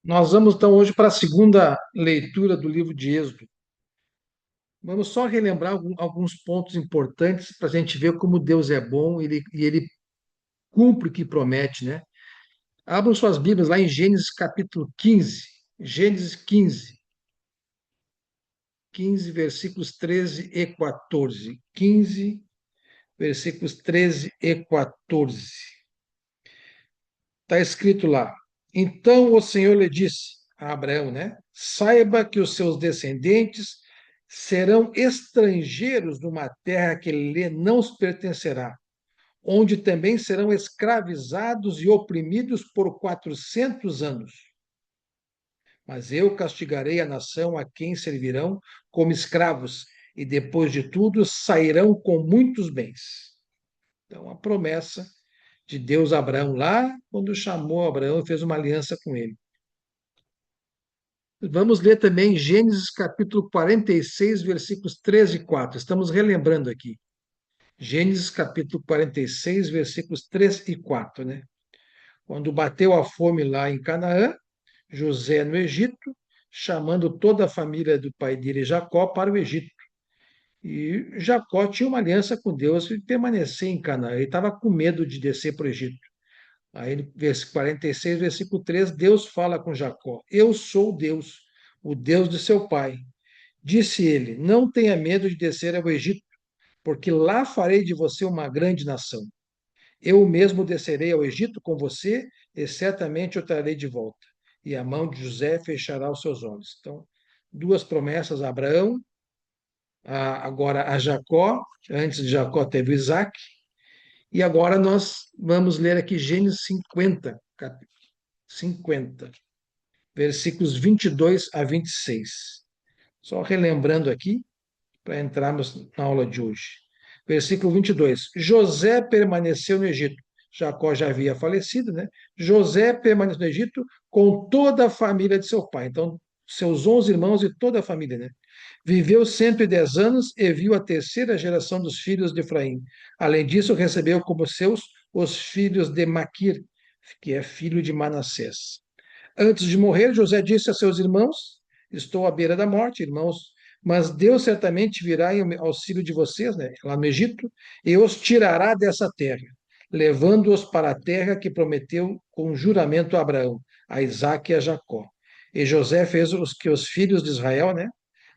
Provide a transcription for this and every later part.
Nós vamos então hoje para a segunda leitura do livro de Êxodo. Vamos só relembrar alguns pontos importantes para a gente ver como Deus é bom e ele cumpre o que promete, né? Abram suas Bíblias lá em Gênesis capítulo 15. Gênesis 15, versículos 13 e 14. 15, versículos 13 e 14. Está escrito lá: Então o Senhor lhe disse a Abraão, né? Saiba que os seus descendentes serão estrangeiros numa terra que lhe não os pertencerá, onde também serão escravizados e oprimidos por 400 anos. Mas eu castigarei a nação a quem servirão como escravos, e depois de tudo sairão com muitos bens. Então, a promessa de Deus a Abraão lá, quando chamou Abraão e fez uma aliança com ele. Vamos ler também Gênesis capítulo 46, versículos 13 e 4. Estamos relembrando aqui. Gênesis capítulo 46, versículos 3 e 4, né? Quando bateu a fome lá em Canaã, José no Egito, chamando toda a família do pai dele, Jacó, para o Egito. E Jacó tinha uma aliança com Deus e permanecer em Canaã. Ele estava com medo de descer para o Egito. Aí, no versículo 46, versículo 3, Deus fala com Jacó: Eu sou Deus, o Deus de seu pai. Disse ele: Não tenha medo de descer ao Egito, porque lá farei de você uma grande nação. Eu mesmo descerei ao Egito com você, e certamente o trarei de volta. E a mão de José fechará os seus olhos. Então, duas promessas a Abraão, agora a Jacó. Antes de Jacó teve Isaac. E agora nós vamos ler aqui Gênesis 50, 50, versículos 22 a 26. Só relembrando aqui, para entrarmos na aula de hoje. Versículo 22. José permaneceu no Egito. Jacó já havia falecido, né? José permaneceu no Egito com toda a família de seu pai. Então, seus 11 irmãos e toda a família, né? Viveu 110 anos e viu a terceira geração dos filhos de Efraim. Além disso, recebeu como seus os filhos de Maquir, que é filho de Manassés. Antes de morrer, José disse a seus irmãos: Estou à beira da morte, irmãos, mas Deus certamente virá em auxílio de vocês, né, lá no Egito, e os tirará dessa terra, levando-os para a terra que prometeu com juramento a Abraão, a Isaque e a Jacó. E José fez que os filhos de Israel, né,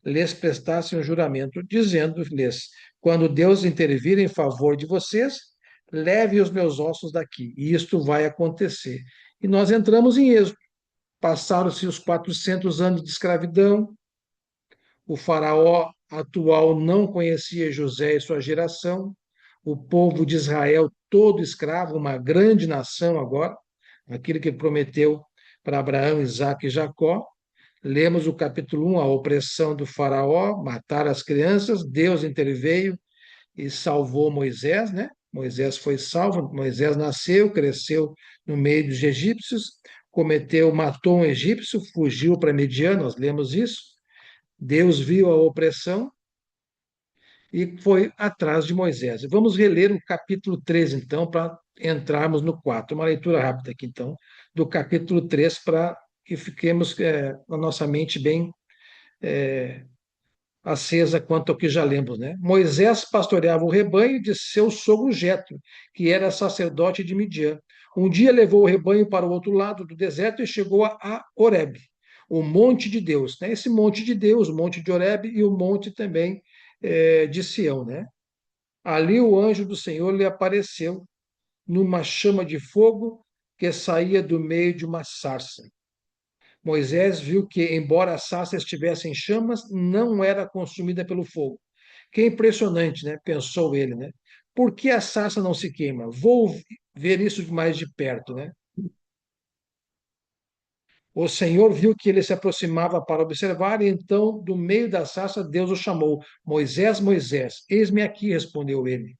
lhes prestassem um juramento, dizendo-lhes: Quando Deus intervir em favor de vocês, leve os meus ossos daqui, e isto vai acontecer. E nós entramos em Êxodo. Passaram-se os 400 anos de escravidão. O faraó atual não conhecia José e sua geração. O povo de Israel todo escravo, uma grande nação agora, aquilo que prometeu para Abraão, Isaque e Jacó. Lemos o capítulo 1, a opressão do faraó, matar as crianças, Deus interveio e salvou Moisés, né? Moisés foi salvo, Moisés nasceu, cresceu no meio dos egípcios, matou um egípcio, fugiu para Midian, nós lemos isso. Deus viu a opressão e foi atrás de Moisés. Vamos reler o capítulo 3, então, para entrarmos no 4. Uma leitura rápida aqui, então, do capítulo 3, para que fiquemos com a nossa mente bem acesa quanto ao que já lemos, né? Moisés pastoreava o rebanho de seu sogro Jetro, que era sacerdote de Midian. Um dia levou o rebanho para o outro lado do deserto e chegou a Horebe, o monte de Deus, né? Esse monte de Deus, o monte de Horebe e o monte também de Sião, né? Ali o anjo do Senhor lhe apareceu numa chama de fogo que saía do meio de uma sarça. Moisés viu que, embora a sarça estivesse em chamas, não era consumida pelo fogo. Que impressionante, né? Pensou ele, né? Por que a sarça não se queima? Vou ver isso mais de perto, né? O Senhor viu que ele se aproximava para observar, e então, do meio da sarça, Deus o chamou: Moisés, Moisés, eis-me aqui, respondeu ele.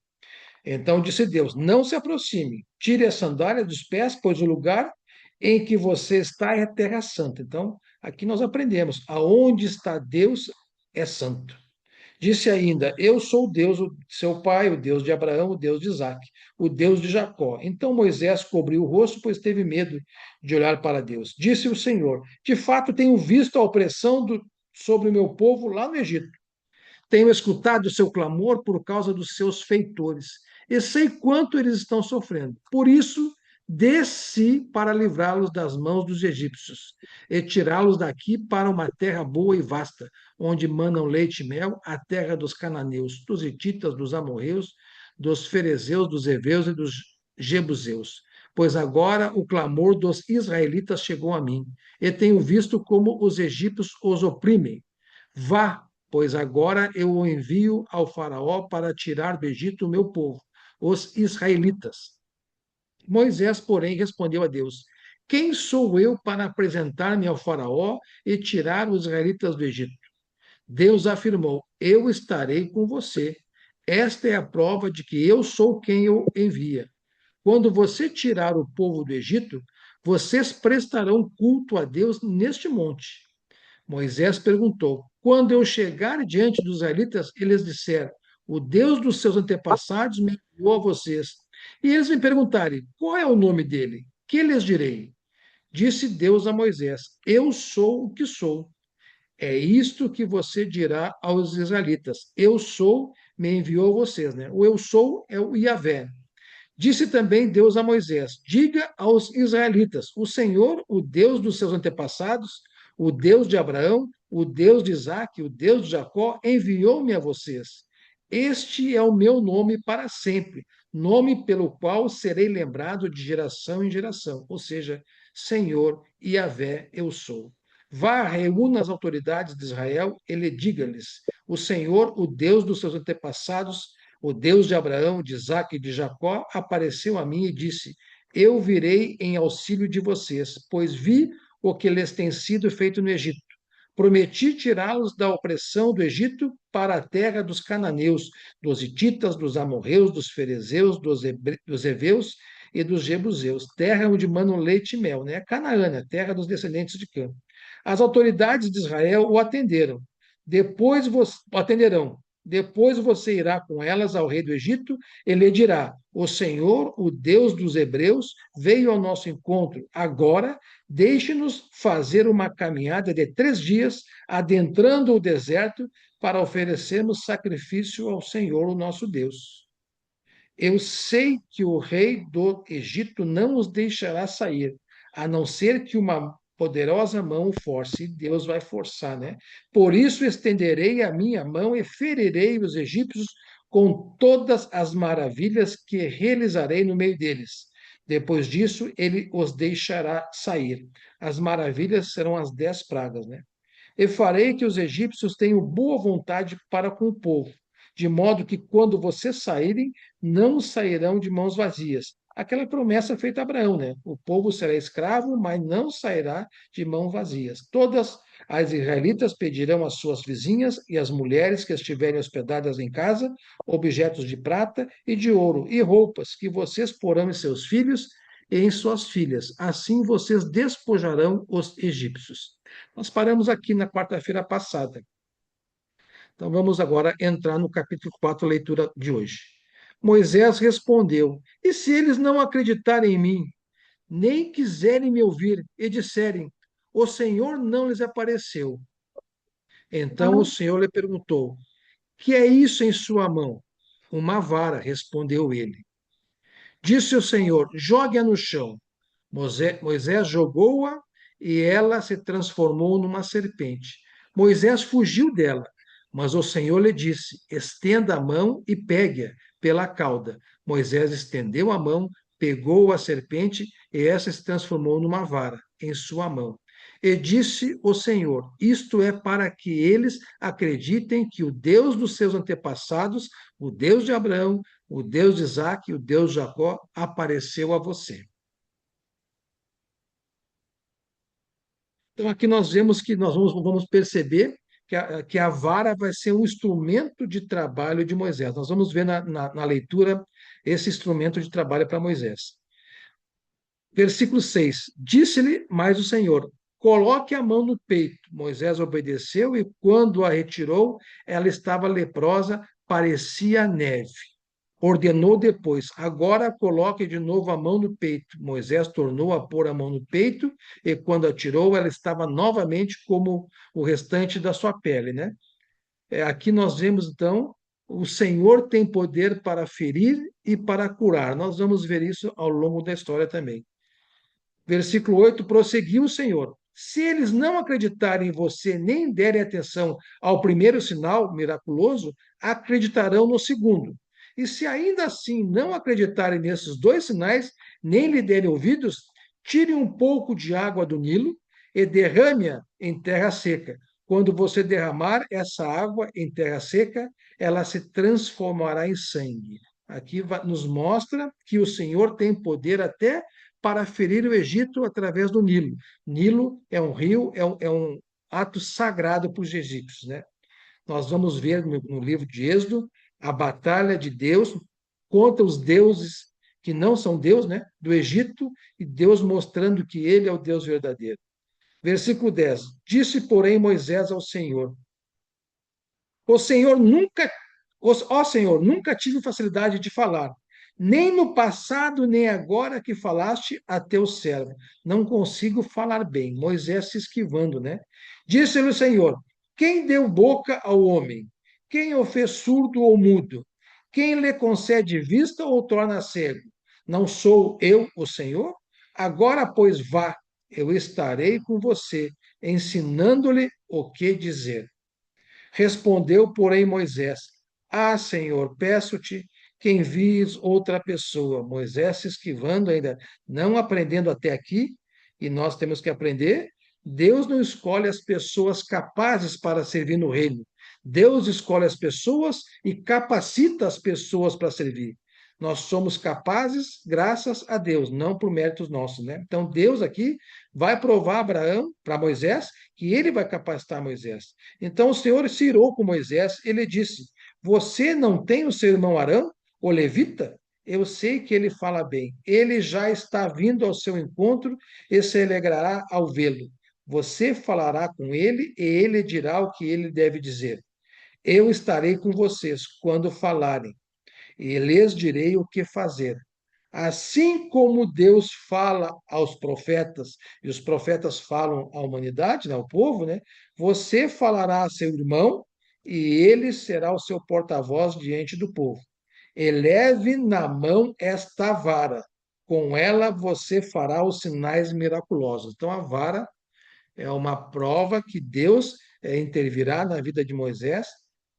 Então disse Deus: Não se aproxime, tire a sandália dos pés, pois o lugar em que você está é terra santa. Então, aqui nós aprendemos: aonde está Deus é santo. Disse ainda: Eu sou o Deus, o seu pai, o Deus de Abraão, o Deus de Isaque, o Deus de Jacó. Então Moisés cobriu o rosto, pois teve medo de olhar para Deus. Disse o Senhor: De fato, tenho visto a opressão sobre o meu povo lá no Egito. Tenho escutado o seu clamor por causa dos seus feitores, e sei quanto eles estão sofrendo. Por isso, desci para livrá-los das mãos dos egípcios e tirá-los daqui para uma terra boa e vasta, onde manam leite e mel, a terra dos cananeus, dos hititas, dos amorreus, dos ferezeus, dos heveus e dos jebuseus. Pois agora o clamor dos israelitas chegou a mim, e tenho visto como os egípcios os oprimem. Vá, pois agora eu o envio ao Faraó para tirar do Egito o meu povo, os israelitas. Moisés, porém, respondeu a Deus: Quem sou eu para apresentar-me ao Faraó e tirar os israelitas do Egito? Deus afirmou: Eu estarei com você. Esta é a prova de que eu sou quem o envia. Quando você tirar o povo do Egito, vocês prestarão culto a Deus neste monte. Moisés perguntou: Quando eu chegar diante dos israelitas, eles disseram: O Deus dos seus antepassados me enviou a vocês. E eles me perguntarem: Qual é o nome dele? Que lhes direi? Disse Deus a Moisés: Eu sou o que sou. É isto que você dirá aos israelitas: Eu sou, me enviou a vocês. Né? O eu sou é o Yahvé. Disse também Deus a Moisés: Diga aos israelitas: O Senhor, o Deus dos seus antepassados, o Deus de Abraão, o Deus de Isaque, o Deus de Jacó, enviou-me a vocês. Este é o meu nome para sempre, nome pelo qual serei lembrado de geração em geração. Ou seja, Senhor Yahvé, eu sou. Vá, reúna as autoridades de Israel e lhe diga-lhes: O Senhor, o Deus dos seus antepassados, o Deus de Abraão, de Isaque e de Jacó apareceu a mim e disse: Eu virei em auxílio de vocês, pois vi o que lhes tem sido feito no Egito. Prometi tirá-los da opressão do Egito para a terra dos cananeus, dos hititas, dos amorreus, dos ferezeus, dos heveus e dos jebuseus, terra onde manam leite e mel, né? Canaã, né? Terra dos descendentes de Cã. As autoridades de Israel o atenderam. Depois vos atenderão. Depois você irá com elas ao rei do Egito, ele lhe dirá: O Senhor, o Deus dos hebreus, veio ao nosso encontro. Agora, deixe-nos fazer uma caminhada de 3 dias, adentrando o deserto, para oferecermos sacrifício ao Senhor, o nosso Deus. Eu sei que o rei do Egito não os deixará sair, a não ser que uma poderosa mão o force. E Deus vai forçar, né? Por isso estenderei a minha mão e ferirei os egípcios com todas as maravilhas que realizarei no meio deles. Depois disso, ele os deixará sair. As maravilhas serão as 10 pragas, né? E farei que os egípcios tenham boa vontade para com o povo, de modo que quando vocês saírem, não sairão de mãos vazias. Aquela promessa feita a Abraão, né? O povo será escravo, mas não sairá de mãos vazias. Todas as israelitas pedirão às suas vizinhas e às mulheres que estiverem hospedadas em casa objetos de prata e de ouro e roupas que vocês porão em seus filhos e em suas filhas. Assim vocês despojarão os egípcios. Nós paramos aqui na quarta-feira passada. Então vamos agora entrar no capítulo 4, leitura de hoje. Moisés respondeu: E se eles não acreditarem em mim, nem quiserem me ouvir e disserem: O Senhor não lhes apareceu? Então o Senhor lhe perguntou: Que é isso em sua mão? Uma vara, respondeu ele. Disse o Senhor: Jogue-a no chão. Moisés jogou-a e ela se transformou numa serpente. Moisés fugiu dela, mas o Senhor lhe disse: Estenda a mão e pegue-a pela cauda. Moisés estendeu a mão, pegou a serpente e essa se transformou numa vara em sua mão. E disse o Senhor: Isto é para que eles acreditem que o Deus dos seus antepassados, o Deus de Abraão, o Deus de Isaque, o Deus de Jacó, apareceu a você. Então, aqui nós vemos que nós vamos perceber que a vara vai ser um instrumento de trabalho de Moisés. Nós vamos ver na leitura esse instrumento de trabalho para Moisés. Versículo 6: Disse-lhe mais o Senhor: coloque a mão no peito. Moisés obedeceu e, quando a retirou, ela estava leprosa, parecia neve. Ordenou depois: agora coloque de novo a mão no peito. Moisés tornou a pôr a mão no peito e, quando a tirou, ela estava novamente como o restante da sua pele, né? Aqui nós vemos, então, o Senhor tem poder para ferir e para curar. Nós vamos ver isso ao longo da história também. Versículo 8: prosseguiu o Senhor: se eles não acreditarem em você, nem derem atenção ao primeiro sinal miraculoso, acreditarão no segundo. E se ainda assim não acreditarem nesses dois sinais, nem lhe derem ouvidos, tire um pouco de água do Nilo e derrame-a em terra seca. Quando você derramar essa água em terra seca, ela se transformará em sangue. Aqui nos mostra que o Senhor tem poder até para ferir o Egito através do Nilo. Nilo é um rio, é um ato sagrado para os egípcios, né? Nós vamos ver no livro de Êxodo a batalha de Deus contra os deuses que não são Deus, né? Do Egito, e Deus mostrando que ele é o Deus verdadeiro. Versículo 10: disse, porém, Moisés ao Senhor: o Senhor nunca, ó Senhor, nunca tive facilidade de falar, nem no passado, nem agora que falaste a teu servo. Não consigo falar bem. Moisés se esquivando, né? Disse-lhe o Senhor: quem deu boca ao homem? Quem o fez surdo ou mudo? Quem lhe concede vista ou torna cego? Não sou eu o Senhor? Agora, pois, vá, eu estarei com você, ensinando-lhe o que dizer. Respondeu, porém, Moisés: ah, Senhor, peço-te que envies outra pessoa. Moisés se esquivando ainda, não aprendendo até aqui, e nós temos que aprender. Deus não escolhe as pessoas capazes para servir no reino. Deus escolhe as pessoas e capacita as pessoas para servir. Nós somos capazes graças a Deus, não por méritos nossos, né? Então Deus aqui vai provar Abraão, para Moisés, que ele vai capacitar Moisés. Então o Senhor se irou com Moisés, ele disse: você não tem o seu irmão Arão, o levita? Eu sei que ele fala bem. Ele já está vindo ao seu encontro e se alegrará ao vê-lo. Você falará com ele e ele dirá o que ele deve dizer. Eu estarei com vocês quando falarem e lhes direi o que fazer. Assim como Deus fala aos profetas, e os profetas falam à humanidade, né, ao povo, né? Você falará a seu irmão, e ele será o seu porta-voz diante do povo. Eleve na mão esta vara, com ela você fará os sinais miraculosos. Então, a vara é uma prova que Deus intervirá na vida de Moisés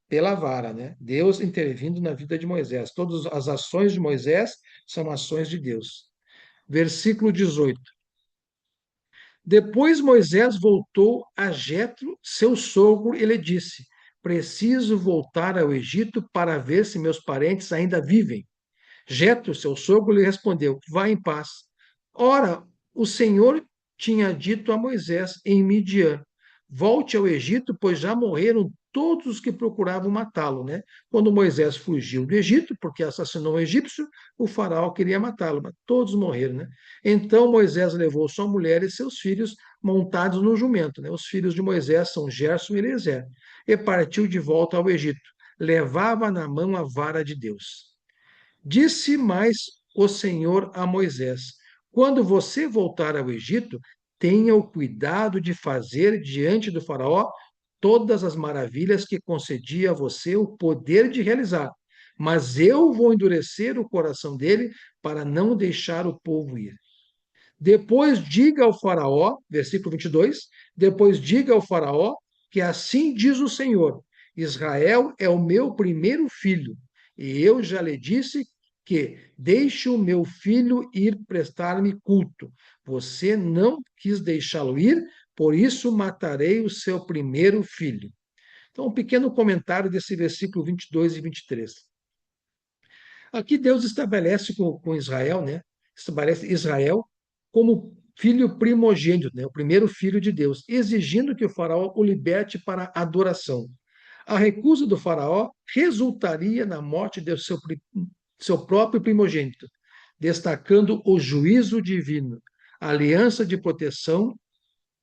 pela vara, né? Deus intervindo na vida de Moisés. Todas as ações de Moisés são ações de Deus. Versículo 18. Depois Moisés voltou a Jetro, seu sogro, e lhe disse: preciso voltar ao Egito para ver se meus parentes ainda vivem. Jetro, seu sogro, lhe respondeu: vá em paz. Ora, o Senhor tinha dito a Moisés em Midian: volte ao Egito, pois já morreram todos os que procuravam matá-lo, né? Quando Moisés fugiu do Egito, porque assassinou um egípcio, o faraó queria matá-lo, mas todos morreram, né? Então Moisés levou sua mulher e seus filhos montados no jumento, né? Os filhos de Moisés são Gerson e Eliezer, e partiu de volta ao Egito. Levava na mão a vara de Deus. Disse mais o Senhor a Moisés: quando você voltar ao Egito, tenha o cuidado de fazer diante do Faraó todas as maravilhas que concedi a você o poder de realizar. Mas eu vou endurecer o coração dele para não deixar o povo ir. Depois diga ao Faraó, versículo 22, depois diga ao Faraó que assim diz o Senhor: Israel é o meu primeiro filho, e eu já lhe disse que deixe o meu filho ir prestar-me culto. Você não quis deixá-lo ir, por isso matarei o seu primeiro filho. Então, um pequeno comentário desse versículo 22 e 23. Aqui Deus estabelece com Israel, né? Estabelece Israel como filho primogênito, né? O primeiro filho de Deus, exigindo que o faraó o liberte para adoração. A recusa do faraó resultaria na morte de seu próprio primogênito, destacando o juízo divino, a aliança de proteção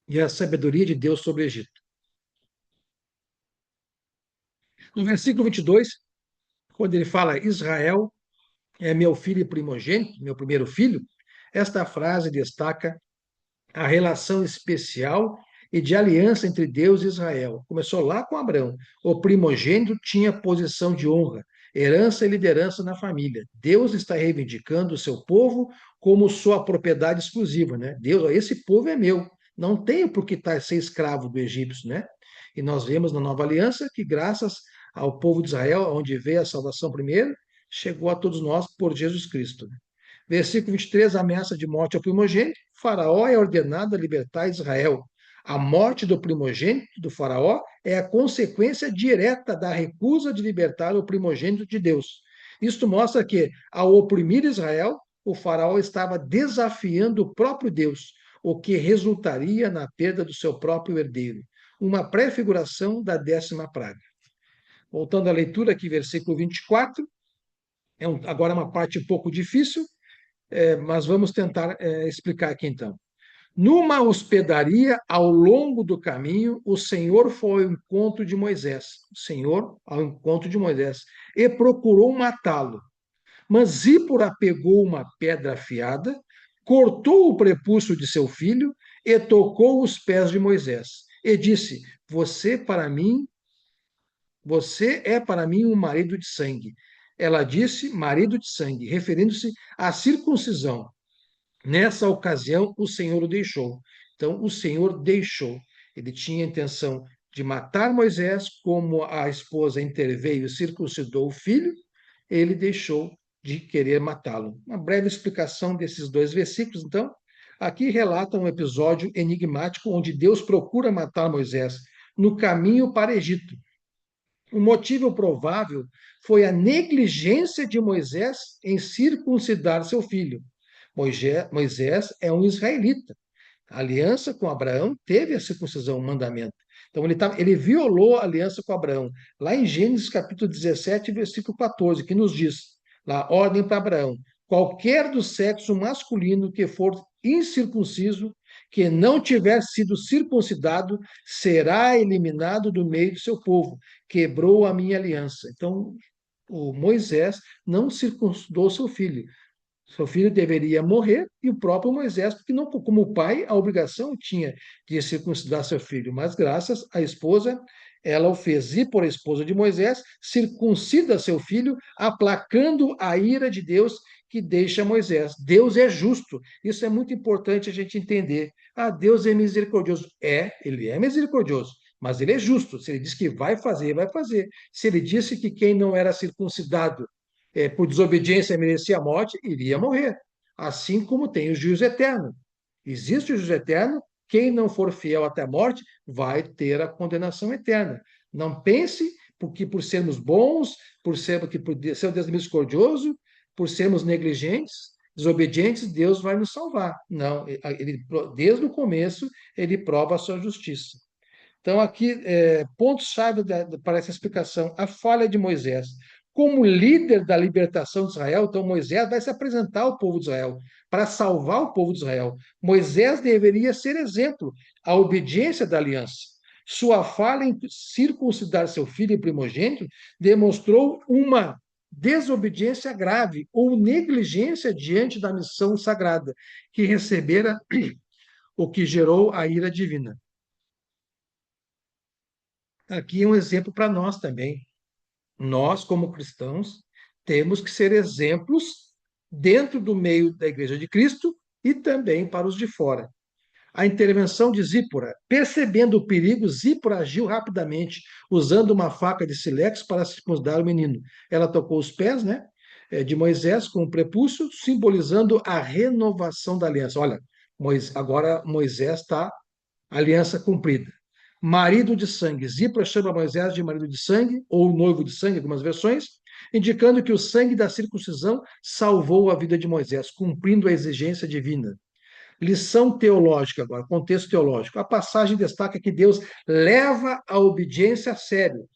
e a sabedoria de Deus sobre o Egito. No versículo 22, quando ele fala Israel é meu filho primogênito, meu primeiro filho, esta frase destaca a relação especial e de aliança entre Deus e Israel. Começou lá com Abraão. O primogênito tinha posição de honra, herança e liderança na família. Deus está reivindicando o seu povo como sua propriedade exclusiva, né? Deus, esse povo é meu. Não tenho por que ser escravo do egípcio, né? E nós vemos na nova aliança que graças ao povo de Israel, onde veio a salvação primeiro, chegou a todos nós por Jesus Cristo. Versículo 23, ameaça de morte ao primogênito. Faraó é ordenado a libertar Israel. A morte do primogênito do Faraó é a consequência direta da recusa de libertar o primogênito de Deus. Isto mostra que, ao oprimir Israel, o Faraó estava desafiando o próprio Deus, o que resultaria na perda do seu próprio herdeiro. Uma prefiguração da 10ª praga. Voltando à leitura aqui, versículo 24, agora uma parte um pouco difícil, mas vamos tentar explicar aqui então. Numa hospedaria, ao longo do caminho, o Senhor foi ao encontro de Moisés. O Senhor ao encontro de Moisés e procurou matá-lo. Mas Zípora pegou uma pedra afiada, cortou o prepúcio de seu filho e tocou os pés de Moisés. E disse: Você é para mim um marido de sangue. Ela disse marido de sangue, referindo-se à circuncisão. Nessa ocasião, o Senhor o deixou. Então, o Senhor deixou. Ele tinha a intenção de matar Moisés, como a esposa interveio e circuncidou o filho, ele deixou de querer matá-lo. Uma breve explicação desses dois versículos, então. Aqui relata um episódio enigmático onde Deus procura matar Moisés no caminho para Egito. O motivo provável foi a negligência de Moisés em circuncidar seu filho. Moisés é um israelita. A aliança com Abraão teve a circuncisão, o mandamento. Então ele violou a aliança com Abraão. Lá em Gênesis capítulo 17, versículo 14, que nos diz, lá, ordem para Abraão, qualquer do sexo masculino que for incircunciso, que não tiver sido circuncidado, será eliminado do meio do seu povo. Quebrou a minha aliança. Então, o Moisés não circuncidou seu filho. Seu filho deveria morrer e o próprio Moisés, porque não, como pai, a obrigação tinha de circuncidar seu filho, mas graças à esposa, ela o fez. E por a esposa de Moisés, circuncida seu filho, aplacando a ira de Deus que deixa Moisés. Deus é justo. Isso é muito importante a gente entender. Ah, Deus é misericordioso. Ele é misericordioso, mas ele é justo. Se ele diz que vai fazer, vai fazer. Se ele disse que quem não era circuncidado por desobediência merecia a morte, iria morrer. Assim como tem o juízo eterno. Existe o juízo eterno, quem não for fiel até a morte vai ter a condenação eterna. Não pense porque por sermos bons, por ser um Deus misericordioso, por sermos negligentes, desobedientes, Deus vai nos salvar. Não, desde o começo ele prova a sua justiça. Então, aqui, pontos-chave para essa explicação: a falha de Moisés. Como líder da libertação de Israel, então Moisés vai se apresentar ao povo de Israel para salvar o povo de Israel. Moisés deveria ser exemplo, a obediência da aliança. Sua falha em circuncidar seu filho primogênito demonstrou uma desobediência grave ou negligência diante da missão sagrada que recebera, o que gerou a ira divina. Aqui é um exemplo para nós também. Nós, como cristãos, temos que ser exemplos dentro do meio da Igreja de Cristo e também para os de fora. A intervenção de Zípora. Percebendo o perigo, Zípora agiu rapidamente, usando uma faca de sílex para circuncidar o menino. Ela tocou os pés, né, de Moisés com o prepúcio, simbolizando a renovação da aliança. Olha, agora Moisés está aliança cumprida. Marido de sangue. Zípora chama Moisés de marido de sangue, ou noivo de sangue, algumas versões, indicando que o sangue da circuncisão salvou a vida de Moisés, cumprindo a exigência divina. Lição teológica agora, contexto teológico. A passagem destaca que Deus leva a obediência a sério.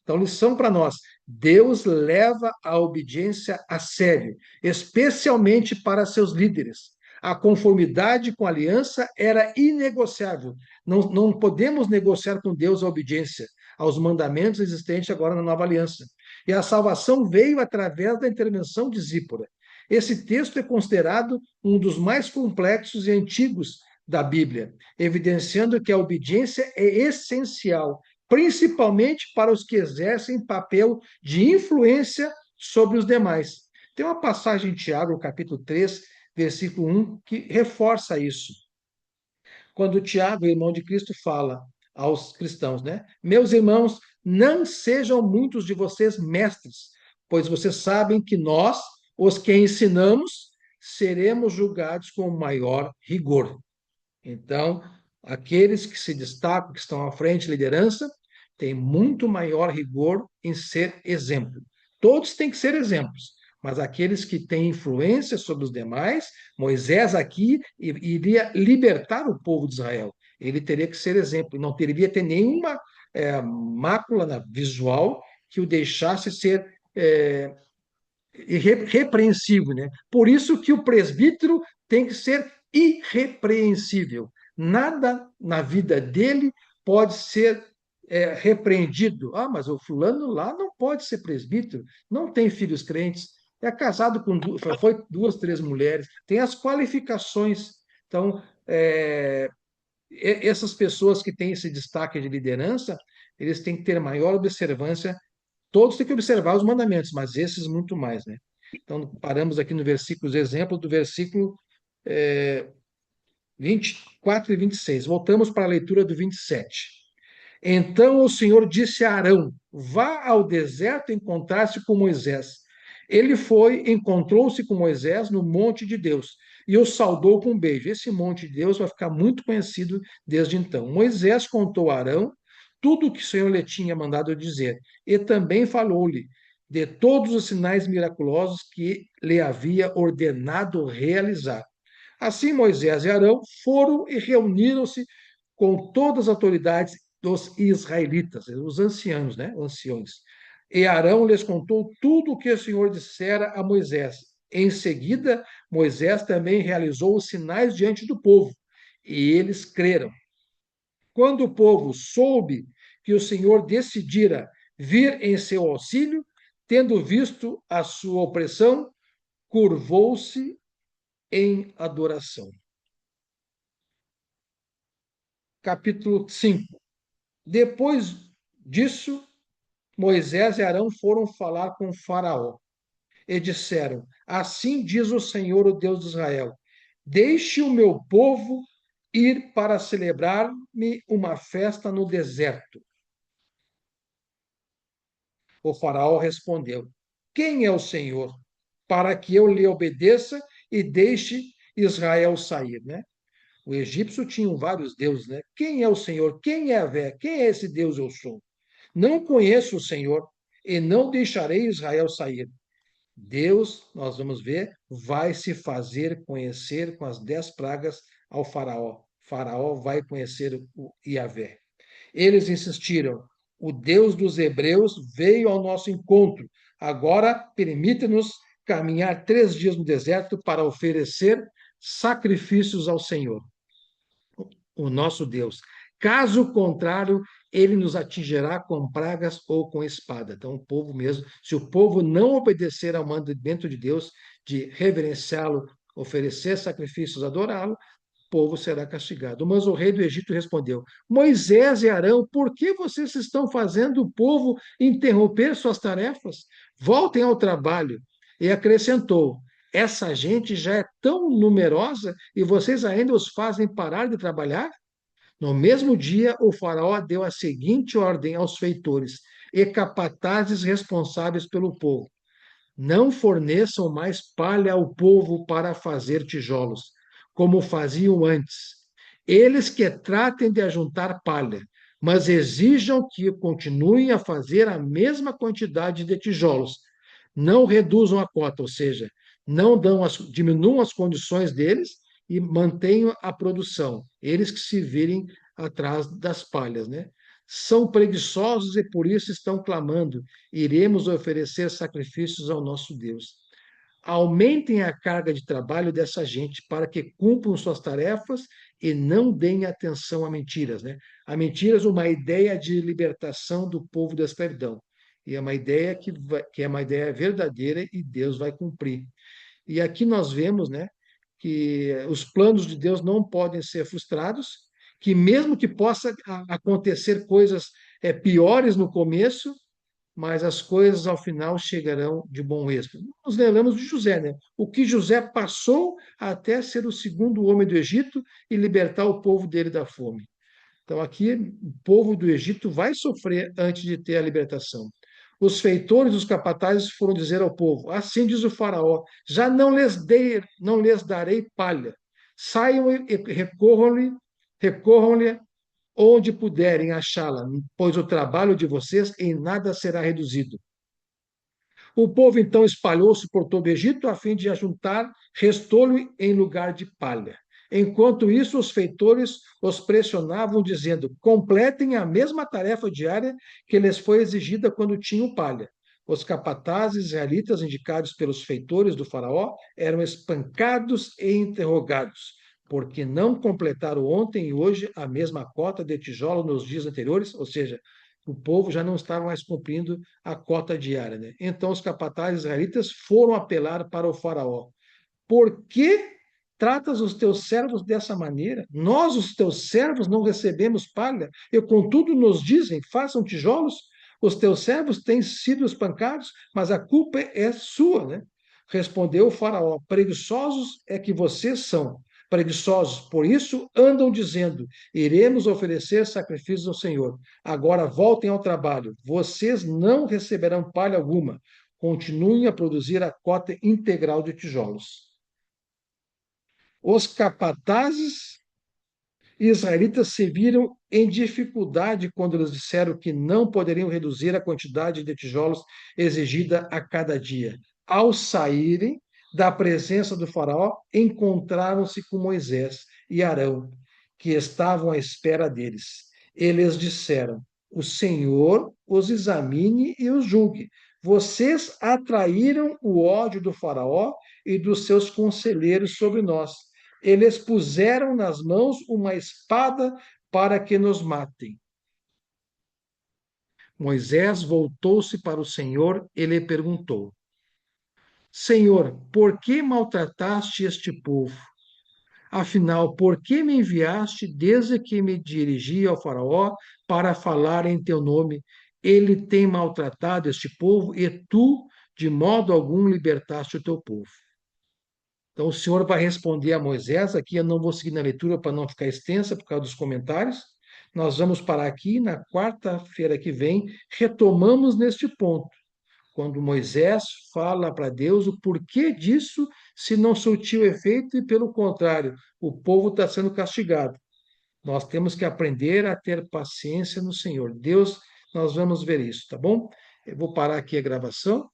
Então, lição para nós: Deus leva a obediência a sério, especialmente para seus líderes. A conformidade com a aliança era inegociável. Não podemos negociar com Deus a obediência aos mandamentos existentes agora na nova aliança. E a salvação veio através da intervenção de Zípora. Esse texto é considerado um dos mais complexos e antigos da Bíblia, evidenciando que a obediência é essencial, principalmente para os que exercem papel de influência sobre os demais. Tem uma passagem em Tiago, capítulo 3, versículo 1, que reforça isso. Quando Tiago, irmão de Cristo, fala aos cristãos, né? Meus irmãos, não sejam muitos de vocês mestres, pois vocês sabem que nós, os que ensinamos, seremos julgados com maior rigor. Então, aqueles que se destacam, que estão à frente, liderança, têm muito maior rigor em ser exemplo. Todos têm que ser exemplos, mas aqueles que têm influência sobre os demais, Moisés aqui iria libertar o povo de Israel. Ele teria que ser exemplo, não deveria ter nenhuma mácula visual que o deixasse ser repreensível, né? Por isso que o presbítero tem que ser irrepreensível. Nada na vida dele pode ser repreendido. Ah, mas o fulano lá não pode ser presbítero, não tem filhos crentes, é casado com foi duas, três mulheres, tem as qualificações. Então, essas pessoas que têm esse destaque de liderança, eles têm que ter maior observância. Todos têm que observar os mandamentos, mas esses muito mais, né? Então, paramos aqui no versículo, exemplo do versículo 24 e 26. Voltamos para a leitura do 27. Então o Senhor disse a Arão: vá ao deserto encontrar-se com Moisés. Ele foi, encontrou-se com Moisés no monte de Deus e o saudou com um beijo. Esse monte de Deus vai ficar muito conhecido desde então. Moisés contou a Arão tudo o que o Senhor lhe tinha mandado dizer e também falou-lhe de todos os sinais miraculosos que lhe havia ordenado realizar. Assim Moisés e Arão foram e reuniram-se com todas as autoridades dos israelitas, os anciãos, né? Anciões. E Arão lhes contou tudo o que o Senhor dissera a Moisés. Em seguida, Moisés também realizou os sinais diante do povo, e eles creram. Quando o povo soube que o Senhor decidira vir em seu auxílio, tendo visto a sua opressão, curvou-se em adoração. Capítulo 5. Depois disso, Moisés e Arão foram falar com Faraó e disseram: assim diz o Senhor, o Deus de Israel: deixe o meu povo ir para celebrar-me uma festa no deserto. O Faraó respondeu: quem é o Senhor, para que eu lhe obedeça e deixe Israel sair, né? O egípcio tinha vários deuses, né? Quem é o Senhor? Quem é a Vé? Quem é esse Deus eu sou? Não conheço o Senhor e não deixarei Israel sair. Deus, nós vamos ver, vai se fazer conhecer com as 10 pragas ao Faraó. Faraó vai conhecer o Iavé. Eles insistiram: o Deus dos Hebreus veio ao nosso encontro. Agora permita-nos caminhar 3 dias no deserto para oferecer sacrifícios ao Senhor, o nosso Deus. Caso contrário, ele nos atingirá com pragas ou com espada. Então, o povo mesmo, se o povo não obedecer ao mandamento de Deus de reverenciá-lo, oferecer sacrifícios, adorá-lo, o povo será castigado. Mas o rei do Egito respondeu: Moisés e Arão, por que vocês estão fazendo o povo interromper suas tarefas? Voltem ao trabalho. E acrescentou: essa gente já é tão numerosa e vocês ainda os fazem parar de trabalhar? No mesmo dia, o faraó deu a seguinte ordem aos feitores e capatazes responsáveis pelo povo: não forneçam mais palha ao povo para fazer tijolos, como faziam antes. Eles que tratem de ajuntar palha, mas exijam que continuem a fazer a mesma quantidade de tijolos. Não reduzam a cota, ou seja, não diminuam as condições deles e mantenham a produção. Eles que se virem atrás das palhas, né? São preguiçosos e por isso estão clamando: iremos oferecer sacrifícios ao nosso Deus. Aumentem a carga de trabalho dessa gente para que cumpram suas tarefas e não deem atenção a mentiras, né? A mentiras, uma ideia de libertação do povo da escravidão. E é uma ideia que é uma ideia verdadeira e Deus vai cumprir. E aqui nós vemos, né, que os planos de Deus não podem ser frustrados, que mesmo que possa acontecer coisas piores no começo, mas as coisas ao final chegarão de bom êxito. Nós lembramos de José, né? O que José passou até ser o segundo homem do Egito e libertar o povo dele da fome. Então, aqui, o povo do Egito vai sofrer antes de ter a libertação. Os feitores, os capatazes foram dizer ao povo: assim diz o faraó, já não lhes darei palha. Saiam e recorram-lhe onde puderem achá-la, pois o trabalho de vocês em nada será reduzido. O povo então espalhou-se por todo o Egito a fim de ajuntar restolho em lugar de palha. Enquanto isso, os feitores os pressionavam, dizendo: completem a mesma tarefa diária que lhes foi exigida quando tinham palha. Os capatazes israelitas, indicados pelos feitores do Faraó, eram espancados e interrogados, porque não completaram ontem e hoje a mesma cota de tijolo nos dias anteriores, ou seja, o povo já não estava mais cumprindo a cota diária, né? Então os capatazes israelitas foram apelar para o faraó. Por que tratas os teus servos dessa maneira? Nós, os teus servos, não recebemos palha, e contudo nos dizem, façam tijolos. Os teus servos têm sido espancados, mas a culpa é sua, né? Respondeu o faraó, preguiçosos é que vocês são, preguiçosos, por isso andam dizendo, iremos oferecer sacrifícios ao Senhor. Agora voltem ao trabalho, vocês não receberão palha alguma, continuem a produzir a cota integral de tijolos. Os capatazes israelitas se viram em dificuldade quando eles disseram que não poderiam reduzir a quantidade de tijolos exigida a cada dia. Ao saírem da presença do faraó, encontraram-se com Moisés e Arão, que estavam à espera deles. Eles disseram: o Senhor os examine e os julgue. Vocês atraíram o ódio do faraó e dos seus conselheiros sobre nós. Eles puseram nas mãos uma espada para que nos matem. Moisés voltou-se para o Senhor e lhe perguntou: Senhor, por que maltrataste este povo? Afinal, por que me enviaste desde que me dirigi ao Faraó para falar em teu nome? Ele tem maltratado este povo e tu, de modo algum, libertaste o teu povo. Então, o Senhor vai responder a Moisés. Aqui eu não vou seguir na leitura para não ficar extensa por causa dos comentários. Nós vamos parar aqui na quarta-feira que vem, retomamos neste ponto, quando Moisés fala para Deus o porquê disso se não surtiu efeito e, pelo contrário, o povo está sendo castigado. Nós temos que aprender a ter paciência no Senhor. Deus, nós vamos ver isso, tá bom? Eu vou parar aqui a gravação.